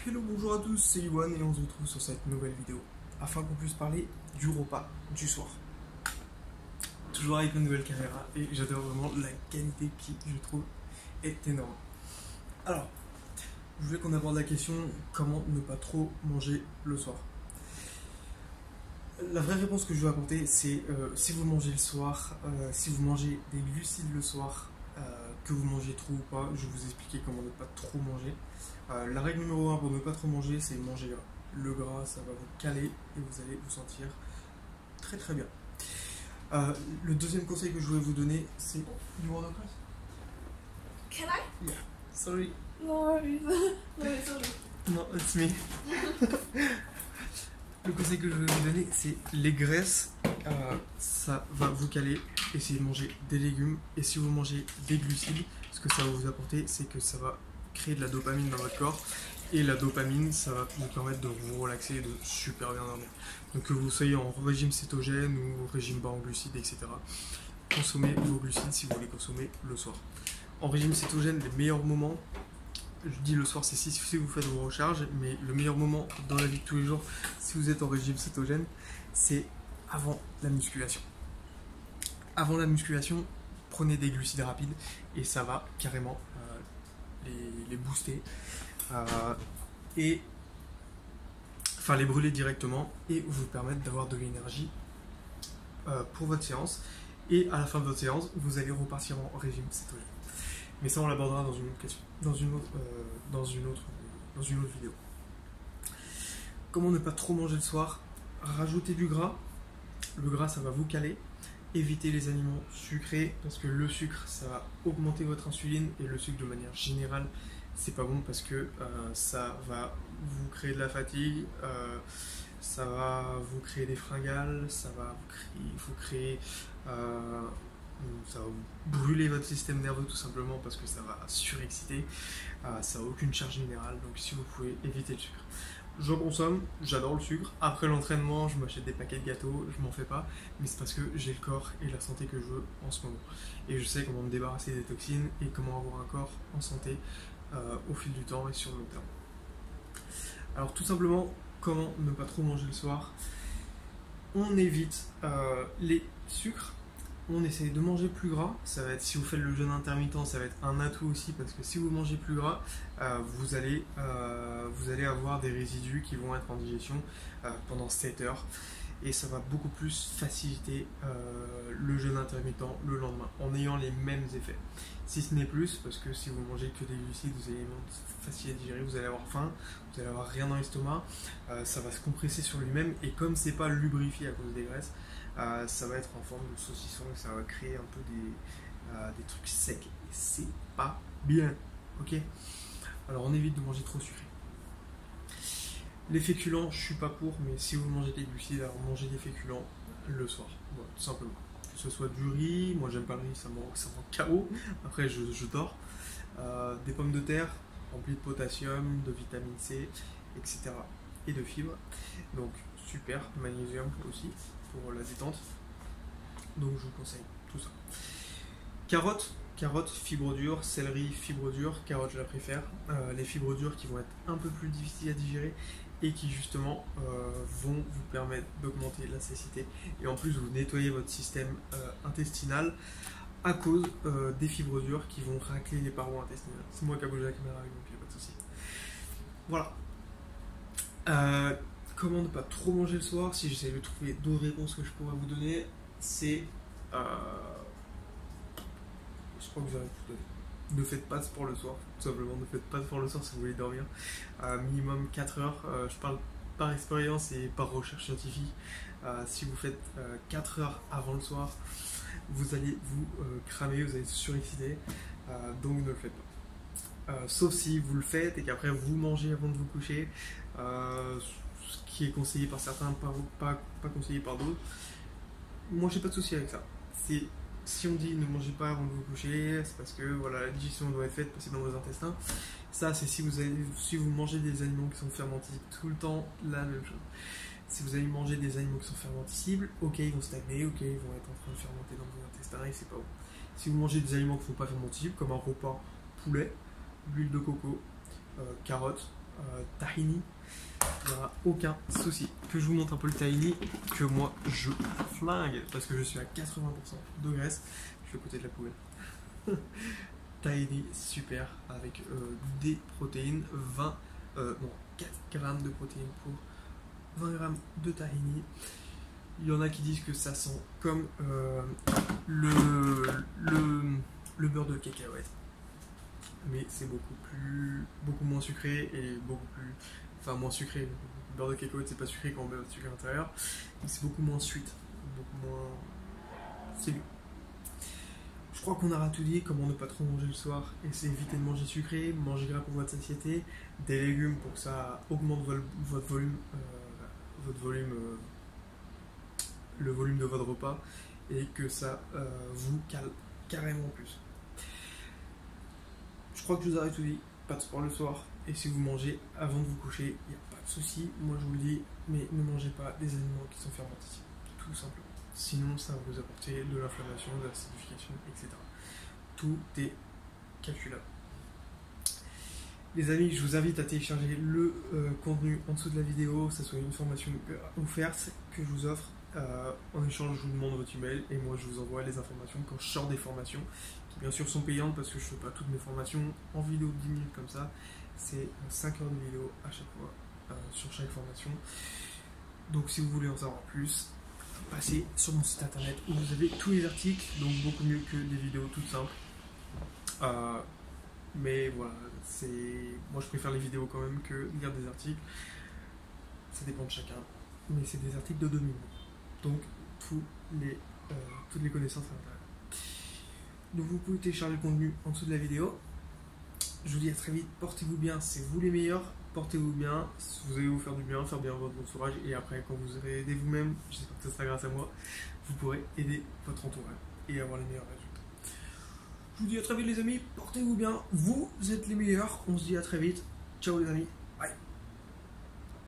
Hello, bonjour à tous, c'est Iwan et on se retrouve sur cette nouvelle vidéo afin qu'on puisse parler du repas du soir. Toujours avec une nouvelle caméra et j'adore vraiment la qualité qui, je trouve, est énorme. Alors, je voulais qu'on aborde la question comment ne pas trop manger le soir. La vraie réponse que je vais apporter, c'est si vous mangez le soir, si vous mangez des glucides le soir, que vous mangez trop ou pas, je vais vous expliquer comment ne pas trop manger. La règle numéro 1 pour ne pas trop manger, c'est manger gras. Le gras, ça va vous caler et vous allez vous sentir très très bien. Le deuxième conseil que je voulais vous donner, c'est... You want a glass? Can I? Yeah. Sorry. No worries. No, it's okay. No, it's me. Le conseil que je vais vous donner, c'est les graisses, ça va vous caler. Essayez de manger des légumes. Et si vous mangez des glucides, ce que ça va vous apporter, c'est que ça va créer de la dopamine dans votre corps. Et la dopamine, ça va vous permettre de vous relaxer et de super bien dormir. Donc que vous soyez en régime cétogène ou régime bas en glucides, etc. Consommez vos glucides si vous voulez consommer le soir. En régime cétogène, les meilleurs moments, je dis le soir, c'est si vous faites vos recharges, mais le meilleur moment dans la vie de tous les jours, si vous êtes en régime cétogène, c'est avant la musculation. Avant la musculation, prenez des glucides rapides et ça va carrément les booster et enfin les brûler directement et vous permettre d'avoir de l'énergie pour votre séance. Et à la fin de votre séance, vous allez repartir en régime cétogène. Mais ça, on l'abordera dans une autre question, dans une autre vidéo. Comment ne pas trop manger le soir? Rajouter du gras. Le gras, ça va vous caler. Évitez les aliments sucrés parce que le sucre, ça va augmenter votre insuline et le sucre de manière générale, c'est pas bon parce que ça va vous créer de la fatigue, ça va vous créer des fringales, ça va vous créer ça va brûler votre système nerveux tout simplement parce que ça va surexciter, ça n'a aucune charge minérale, donc si vous pouvez éviter le sucre. J'en consomme, j'adore le sucre. Après l'entraînement, je m'achète des paquets de gâteaux, je m'en fais pas, mais c'est parce que j'ai le corps et la santé que je veux en ce moment. Et je sais comment me débarrasser des toxines et comment avoir un corps en santé au fil du temps et sur le long terme. Alors tout simplement, comment ne pas trop manger le soir? On évite les sucres. On essaie de manger plus gras, ça va être, si vous faites le jeûne intermittent, ça va être un atout aussi parce que si vous mangez plus gras, vous allez avoir des résidus qui vont être en digestion pendant 7 heures et ça va beaucoup plus faciliter le jeûne intermittent le lendemain en ayant les mêmes effets. Si ce n'est plus, parce que si vous mangez que des glucides, vous allez être facile à digérer, vous allez avoir faim, vous allez avoir rien dans l'estomac, ça va se compresser sur lui-même et comme c'est pas lubrifié à cause des graisses, ça va être en forme de saucisson et ça va créer un peu des trucs secs et c'est pas bien, ok? Alors on évite de manger trop sucré. Les féculents, je suis pas pour, mais si vous mangez des glucides, alors mangez des féculents le soir, voilà, tout simplement. Que ce soit du riz, moi j'aime pas le riz, ça me rend KO, après je dors. Des pommes de terre remplies de potassium, de vitamine C, etc. et de fibres, donc super, magnésium aussi pour la détente, donc je vous conseille tout ça. Carottes, fibres dures, céleri, fibres dures, carottes je la préfère, les fibres dures qui vont être un peu plus difficiles à digérer et qui justement vont vous permettre d'augmenter la satiété et en plus vous nettoyez votre système intestinal à cause des fibres dures qui vont racler les parois intestinales. C'est moi qui ai bougé la caméra avec, donc il n'y a pas de souci. Voilà. Comment ne pas trop manger le soir? Si j'essaie de trouver d'autres réponses que je pourrais vous donner, c'est... je crois que vous avez tout donné. Ne faites pas de sport le soir, tout simplement. Ne faites pas de sport le soir si vous voulez dormir. Minimum 4 heures. Je parle par expérience et par recherche scientifique. Si vous faites 4 heures avant le soir, vous allez vous cramer, vous allez surexciter. Donc ne le faites pas. Sauf si vous le faites et qu'après vous mangez avant de vous coucher. Ce qui est conseillé par certains, pas conseillé par d'autres. Moi j'ai pas de souci avec ça. Si on dit ne mangez pas avant de vous coucher, c'est parce que voilà, la digestion doit être faite, passer dans vos intestins. Ça c'est si vous mangez des aliments qui sont fermentés tout le temps, la même chose. Si vous allez manger des aliments qui sont fermenticibles, ok ils vont stagner, ok ils vont être en train de fermenter dans vos intestins et c'est pas bon. Si vous mangez des aliments qui ne sont pas fermenticibles, comme un repas poulet, l'huile de coco, carottes, tahini, il n'y aura aucun souci. Que je vous montre un peu le tahini, que moi je flingue, parce que je suis à 80% de graisse. Je suis à côté de la poubelle. Tahini, super, avec des protéines, 4 grammes de protéines pour 20 grammes de tahini. Il y en a qui disent que ça sent comme le beurre de cacahuète, mais c'est beaucoup moins sucré et moins sucré. Le beurre de cacahuète c'est pas sucré quand on met le sucre à l'intérieur, mais c'est beaucoup moins sweet, c'est mieux. Je crois qu'on aura tout dit, comment ne pas trop manger le soir, et c'est éviter de manger sucré, manger gras pour votre satiété, des légumes pour que ça augmente votre volume, le volume de votre repas, et que ça vous cale carrément plus. Je crois que je vous aurais tout dit, pas de sport le soir, et si vous mangez avant de vous coucher, il n'y a pas de souci, moi je vous le dis, mais ne mangez pas des aliments qui sont fermentés, tout simplement. Sinon ça va vous apporter de l'inflammation, de l'acidification, etc. Tout est calculable. Les amis, je vous invite à télécharger le contenu en dessous de la vidéo, que ce soit une formation offerte que je vous offre. En échange, je vous demande votre email et moi je vous envoie les informations quand je sors des formations qui bien sûr sont payantes parce que je ne fais pas toutes mes formations en vidéo de 10 minutes comme ça. C'est 5 heures de vidéo à chaque fois sur chaque formation. Donc si vous voulez en savoir plus, passez sur mon site internet où vous avez tous les articles, donc beaucoup mieux que des vidéos toutes simples. Mais voilà, moi je préfère les vidéos quand même que lire des articles. Ça dépend de chacun, mais c'est des articles de 2 minutes. Donc toutes les connaissances à l'intérieur. Donc vous pouvez télécharger le contenu en dessous de la vidéo. Je vous dis à très vite, portez-vous bien, c'est vous les meilleurs, portez-vous bien, vous allez vous faire du bien, faire bien votre entourage, et après quand vous aurez aidé vous-même, j'espère que ça sera grâce à moi, vous pourrez aider votre entourage et avoir les meilleurs résultats. Je vous dis à très vite les amis, portez-vous bien, vous êtes les meilleurs, on se dit à très vite, ciao les amis.